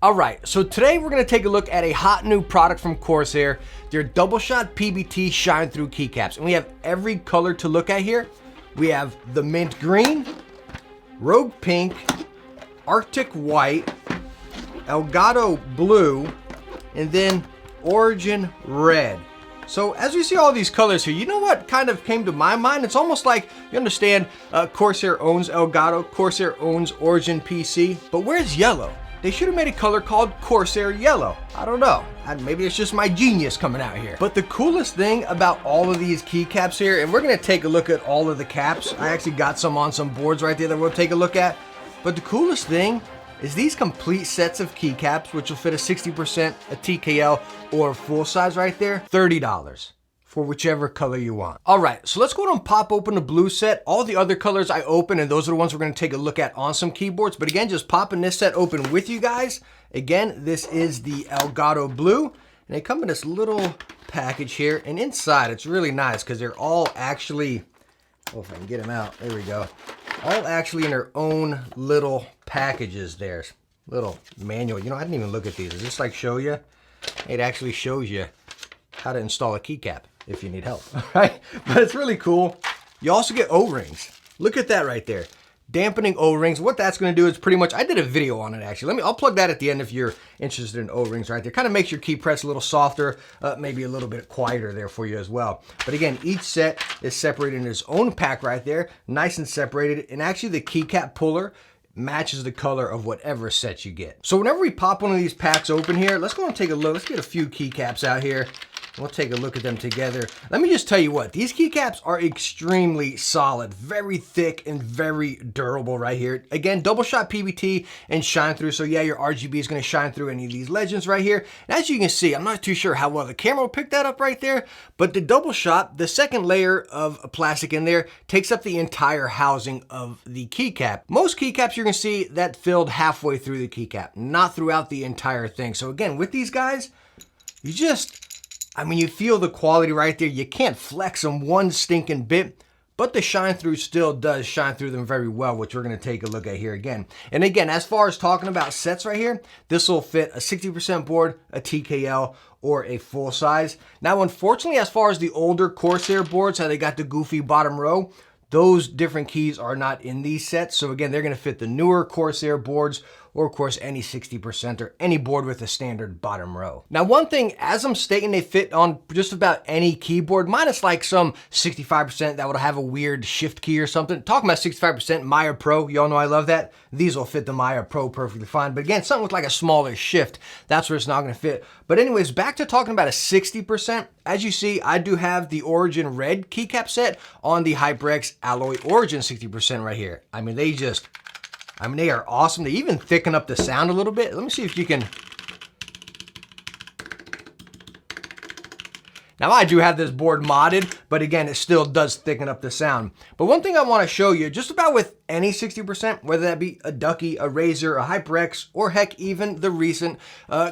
All right, so today we're gonna take a look at a hot new product from Corsair, their double shot PBT shine through keycaps. And we have every color to look at here. We have the mint green, rogue pink, Arctic white, Elgato blue, and then origin red. So as we see all these colors here, you know what kind of came to my mind? It's almost like, you understand, Corsair owns Elgato, Corsair owns Origin PC, but where's yellow? They should have made a color called Corsair Yellow. I don't know. Maybe it's just my genius coming out here. But the coolest thing about all of these keycaps here, and we're gonna take a look at all of the caps. I actually got some on some boards right there that we'll take a look at. But the coolest thing is these complete sets of keycaps, which will fit a 60%, a TKL, or a full size right there, $30 for whichever color you want. All right, so let's go ahead and pop open the blue set. All the other colors I open, and those are the ones we're gonna take a look at on some keyboards. But again, just popping this set open with you guys. Again, this is the Elgato blue, and they come in this little package here. And inside, it's really nice because they're all actually, oh, if I can get them out, there we go. All actually in their own little packages there. Little manual. You know, I didn't even look at these. Does this like show you? It actually shows you how to install a keycap if you need help, right? But it's really cool. You also get O-rings. Look at that right there. Dampening O-rings. What that's gonna do is pretty much, I did a video on it actually. I'll plug that at the end if you're interested in O-rings right there. Kind of makes your key press a little softer, maybe a little bit quieter there for you as well. But again, each set is separated in its own pack right there, nice and separated. And actually the keycap puller matches the color of whatever set you get. So whenever we pop one of these packs open here, let's go and take a look. Let's get a few keycaps out here. We'll take a look at them together. Let me just tell you what, these keycaps are extremely solid, very thick and very durable right here. Again, double shot PBT and shine through. So yeah, your RGB is gonna shine through any of these legends right here. And as you can see, I'm not too sure how well the camera will pick that up right there, but the double shot, the second layer of plastic in there takes up the entire housing of the keycap. Most keycaps you're gonna see that filled halfway through the keycap, not throughout the entire thing. So again, with these guys, you just, I mean, you feel the quality right there. You can't flex them one stinking bit, but the shine through still does shine through them very well, which we're gonna take a look at here again. And again, as far as talking about sets right here, this will fit a 60% board, a TKL, or a full size. Now, unfortunately, as far as the older Corsair boards, how they got the goofy bottom row, those different keys are not in these sets. So again, they're gonna fit the newer Corsair boards, or of course any 60% or any board with a standard bottom row. Now, one thing, as I'm stating, they fit on just about any keyboard, minus like some 65% that would have a weird shift key or something. Talking about 65%, Maya Pro, y'all know I love that. These will fit the Maya Pro perfectly fine. But again, something with like a smaller shift, that's where it's not gonna fit. But anyways, back to talking about a 60%. As you see, I do have the Origin Red keycap set on the HyperX Alloy Origin 60% right here. I mean, they are awesome. They even thicken up the sound a little bit. Let me see if you can. Now, I do have this board modded, but again, it still does thicken up the sound. But one thing I want to show you, just about with any 60%, whether that be a Ducky, a Razor, a HyperX, or heck, even the recent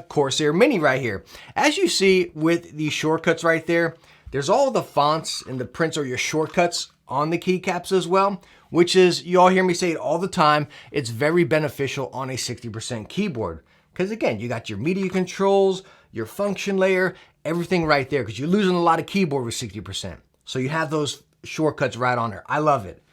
Corsair Mini right here. As you see with the shortcuts right there, there's all the fonts and the prints or your shortcuts on the keycaps as well, which is, you all hear me say it all the time, it's very beneficial on a 60% keyboard. Because again, you got your media controls, your function layer, everything right there, because you're losing a lot of keyboard with 60%. So you have those shortcuts right on there. I love it.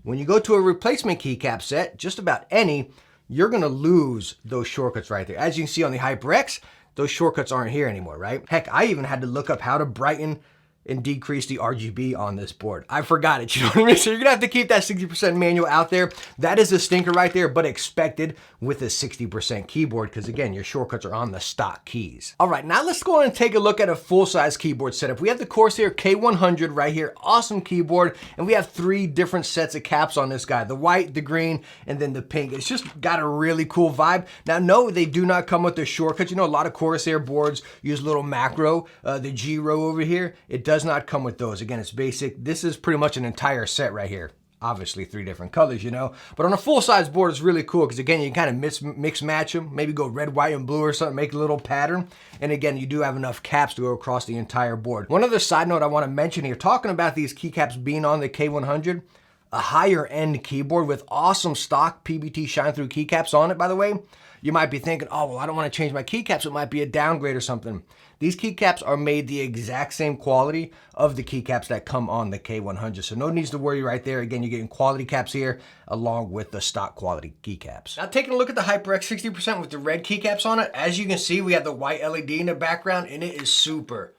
When you go to a replacement keycap set, just about any, you're gonna lose those shortcuts right there. As you can see on the HyperX, those shortcuts aren't here anymore, right? Heck, I even had to look up how to brighten and decrease the RGB on this board. I forgot it, you know what I mean? So you're gonna have to keep that 60% manual out there. That is a stinker right there, but expected with a 60% keyboard, because again, your shortcuts are on the stock keys. All right, now let's go ahead and take a look at a full-size keyboard setup. We have the Corsair K100 right here, awesome keyboard, and we have 3 different sets of caps on this guy, the white, the green, and then the pink. It's just got a really cool vibe. Now, no, they do not come with the shortcuts. You know, a lot of Corsair boards use little macro, the G row over here. It does not come with those. Again, it's basic. This is pretty much an entire set right here. Obviously 3 different colors, you know, but on a full-size board, it's really cool because again, you kind of mix match them, maybe go red, white, and blue or something, make a little pattern. And again, you do have enough caps to go across the entire board. One other side note I want to mention here, talking about these keycaps being on the K100, a higher end keyboard with awesome stock PBT shine through keycaps on it, by the way, you might be thinking, oh, well, I don't want to change my keycaps. It might be a downgrade or something. These keycaps are made the exact same quality of the keycaps that come on the K100. So no needs to worry right there. Again, you're getting quality caps here along with the stock quality keycaps. Now taking a look at the HyperX 60% with the red keycaps on it, as you can see, we have the white LED in the background and it is super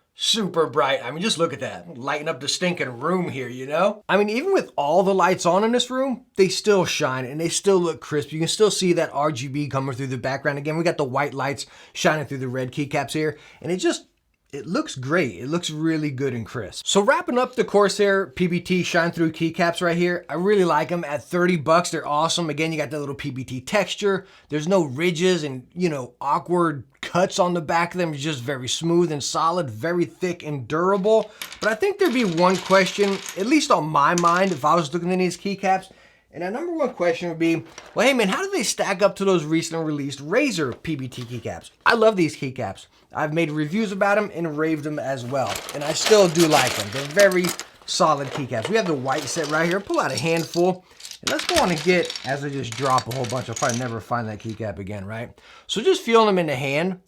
bright. I mean, just look at that. Lighting up the stinking room here, you know? I mean, even with all the lights on in this room, they still shine and they still look crisp. You can still see that RGB coming through the background. Again, we got the white lights shining through the red keycaps here, and it looks great. It looks really good and crisp. So wrapping up the Corsair PBT shine through keycaps right here, I really like them at 30 bucks. They're awesome. Again, you got the little PBT texture. There's no ridges and, you know, awkward cuts on the back of them. It's just very smooth and solid, very thick and durable. But I think there'd be one question, at least on my mind, if I was looking at these keycaps. And our number one question would be, well, hey man, how do they stack up to those recently released Razer PBT keycaps? I love these keycaps. I've made reviews about them and raved them as well. And I still do like them. They're very solid keycaps. We have the white set right here. Pull out a handful. And let's go on and get, as I just drop a whole bunch, I'll probably never find that keycap again, right? So just feeling them in the hand,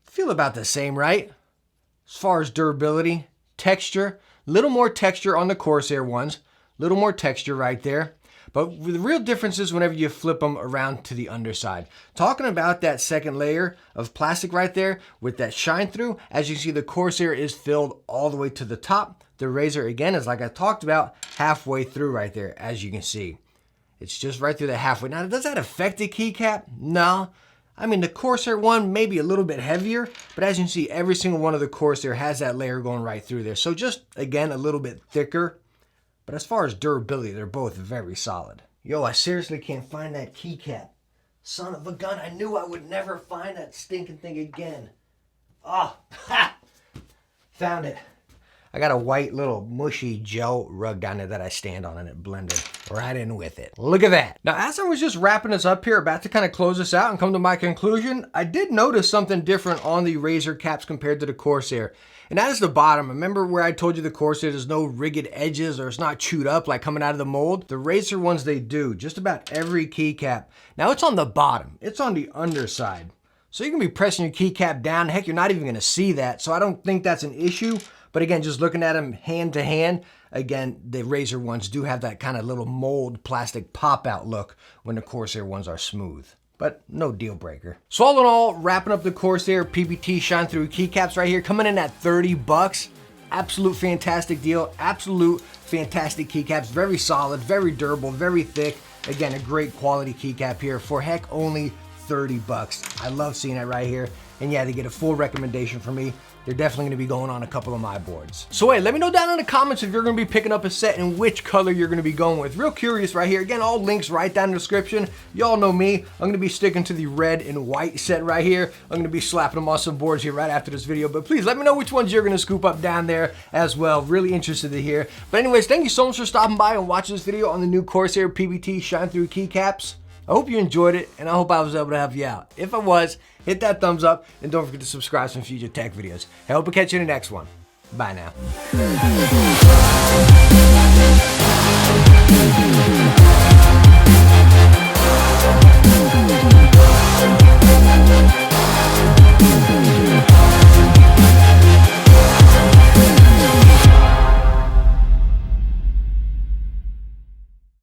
feel about the same, right? As far as durability, texture, a little more texture on the Corsair ones. Little more texture right there. But the real difference is whenever you flip them around to the underside. Talking about that second layer of plastic right there with that shine through, as you see, the Corsair is filled all the way to the top. The Razer, again, is like I talked about, halfway through right there, as you can see. It's just right through the halfway. Now, does that affect the keycap? No. I mean, the Corsair one may be a little bit heavier, but as you can see, every single one of the Corsair has that layer going right through there. So just, again, a little bit thicker. But as far as durability, they're both very solid. Yo, I seriously can't find that keycap. Son of a gun, I knew I would never find that stinking thing again. Oh, ha! Found it. I got a white little mushy gel rug down there that I stand on and it blended right in with it. Look at that. Now, as I was just wrapping this up here, about to kind of close this out and come to my conclusion, I did notice something different on the Razer caps compared to the Corsair. And that is the bottom. Remember where I told you the Corsair, there's no rigged edges or it's not chewed up like coming out of the mold? The Razer ones, they do. Just about every keycap. Now, it's on the bottom. It's on the underside. So you can be pressing your keycap down. Heck, you're not even going to see that. So I don't think that's an issue. But again, just looking at them hand to hand, again, the Razer ones do have that kind of little mold plastic pop-out look when the Corsair ones are smooth. But no deal breaker. So all in all, wrapping up the Corsair PBT shine through keycaps right here, coming in at 30 bucks. Absolute fantastic deal. Absolute fantastic keycaps. Very solid, very durable, very thick. Again, a great quality keycap here for heck only 30 bucks. I love seeing that right here. And yeah, they get a full recommendation from me. They're definitely gonna be going on a couple of my boards. So hey, let me know down in the comments if you're gonna be picking up a set and which color you're gonna be going with. Real curious right here. Again, all links right down in the description. Y'all know me. I'm gonna be sticking to the red and white set right here. I'm gonna be slapping them on some boards here right after this video. But please let me know which ones you're gonna scoop up down there as well. Really interested to hear. But anyways, thank you so much for stopping by and watching this video on the new Corsair PBT shine through keycaps. I hope you enjoyed it, and I hope I was able to help you out. If I was, hit that thumbs up, and don't forget to subscribe for future tech videos. I hope to catch you in the next one. Bye now.